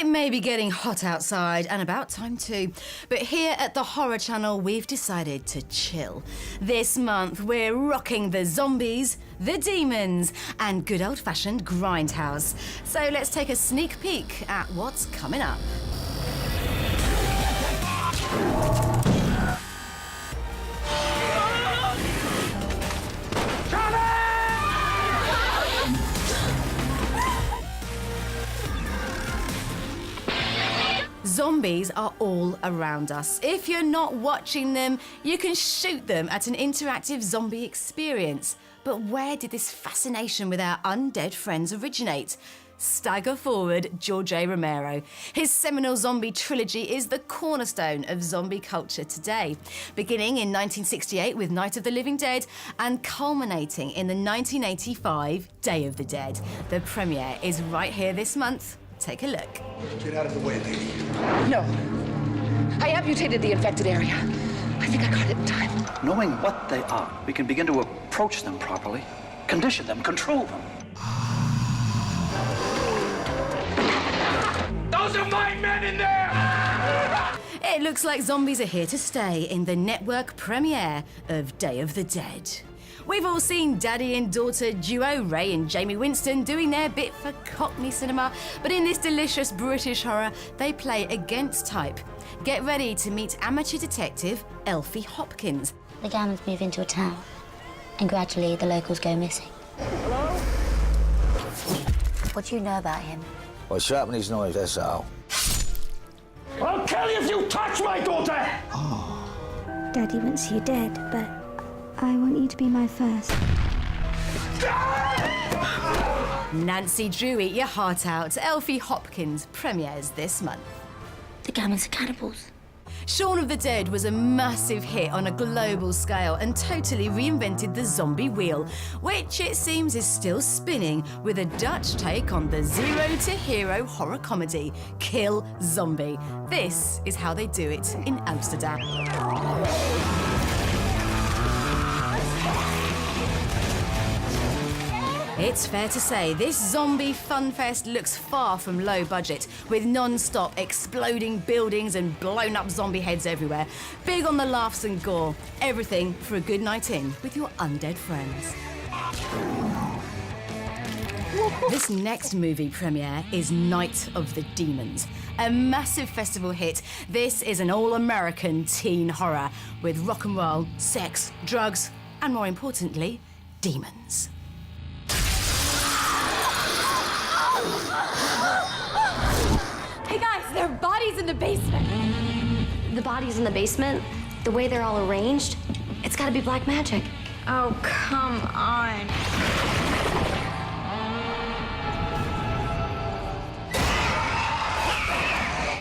It may be getting hot outside, and about time too, but here at the Horror Channel we've decided to chill. This month we're rocking the zombies, the demons, and good old-fashioned Grindhouse. So let's take a sneak peek at what's coming up. Zombies are all around us. If you're not watching them, you can shoot them at an interactive zombie experience. But where did this fascination with our undead friends originate? Stagger forward, George A. Romero. His seminal zombie trilogy is the cornerstone of zombie culture today, beginning in 1968 with Night of the Living Dead and culminating in the 1985 Day of the Dead. The premiere is right here this month. Take a look. Get out of the way, lady. No. I amputated the infected area. I think I got it in time. Knowing what they are, we can begin to approach them properly, condition them, control them. Those are my men in there! It looks like zombies are here to stay in the network premiere of Day of the Dead. We've all seen daddy and daughter duo Ray and Jamie Winston doing their bit for Cockney cinema, but in this delicious British horror, they play against type. Get ready to meet amateur detective Elfie Hopkins. The Gammons move into a town, and gradually the locals go missing. Hello? What do you know about him? Well, sharpen his knife, that's all. I'll kill you if you touch my daughter! Daddy wants you dead, but I want you to be my first. Nancy Drew, eat your heart out. Elfie Hopkins premieres this month. The Gammons are cannibals. Shaun of the Dead was a massive hit on a global scale and totally reinvented the zombie wheel, which it seems is still spinning with a Dutch take on the zero-to-hero horror comedy, Kill Zombie. This is how they do it in Amsterdam. It's fair to say this zombie funfest looks far from low budget, with non-stop exploding buildings and blown-up zombie heads everywhere. Big on the laughs and gore. Everything for a good night in with your undead friends. This next movie premiere is Night of the Demons, a massive festival hit. This is an all-American teen horror with rock and roll, sex, drugs, and more importantly, demons. Hey guys, there are bodies in the basement. The bodies in the basement, the way they're all arranged, it's gotta be black magic. Oh, come on.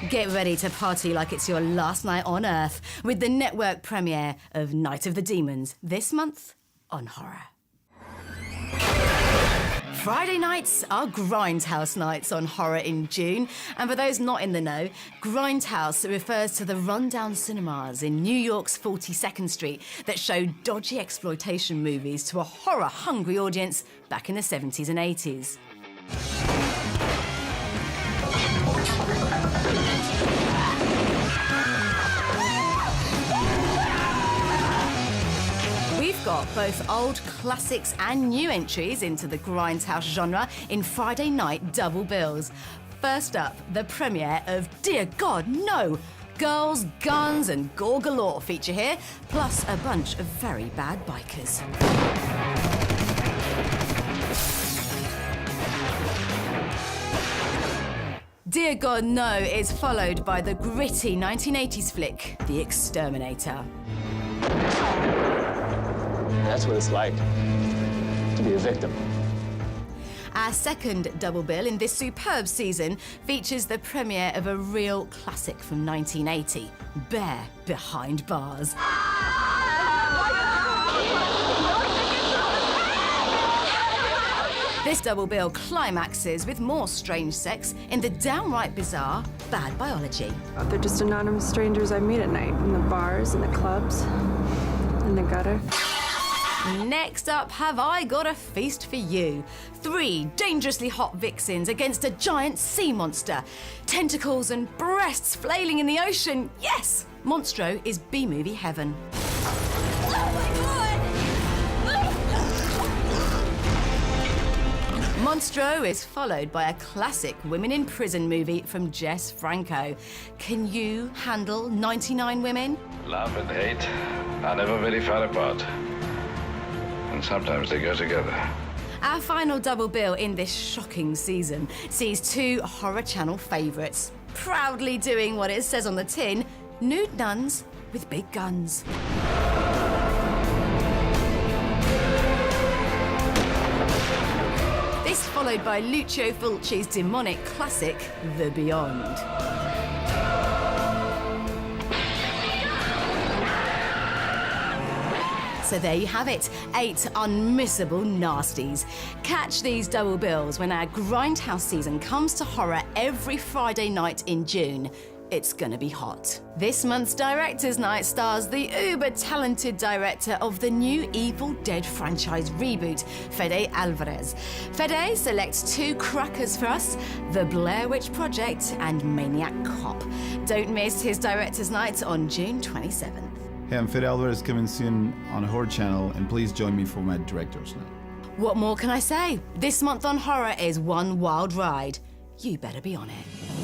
Get ready to party like it's your last night on Earth with the network premiere of Night of the Demons this month on Horror. Friday nights are Grindhouse nights on Horror in June. And for those not in the know, Grindhouse refers to the rundown cinemas in New York's 42nd Street that showed dodgy exploitation movies to a horror-hungry audience back in the 70s and 80s. Got both old classics and new entries into the Grindhouse genre in Friday night double bills. First up, the premiere of Dear God, No! Girls, guns and gore galore feature here, plus a bunch of very bad bikers. Dear God, No! Is followed by the gritty 1980s flick, The Exterminator. That's what it's like to be a victim. Our second double bill in this superb season features the premiere of a real classic from 1980, Bear Behind Bars. This double bill climaxes with more strange sex in the downright bizarre Bad Biology. They're just anonymous strangers I meet at night in the bars, in the clubs, in the gutter. Next up, have I got a feast for you? 3 dangerously hot vixens against a giant sea monster. Tentacles and breasts flailing in the ocean. Yes! Monstro is B-movie heaven. Monstro is followed by a classic women in prison movie from Jess Franco. Can you handle 99 women? Love and hate are never very far apart. And sometimes they go together. Our final double bill in this shocking season sees 2 Horror Channel favourites, proudly doing what it says on the tin, nude nuns with big guns. This followed by Lucio Fulci's demonic classic, The Beyond. So there you have it, 8 unmissable nasties. Catch these double bills when our Grindhouse season comes to horror every Friday night in June. It's gonna be hot. This month's Directors' Night stars the uber-talented director of the new Evil Dead franchise reboot, Fede Alvarez. Fede selects 2 crackers for us, The Blair Witch Project and Maniac Cop. Don't miss his Directors' Night on June 27th. Hey, I'm Fede Alvarez, coming soon on Horror Channel, and please join me for my Director's Night. What more can I say? This month on horror is one wild ride. You better be on it.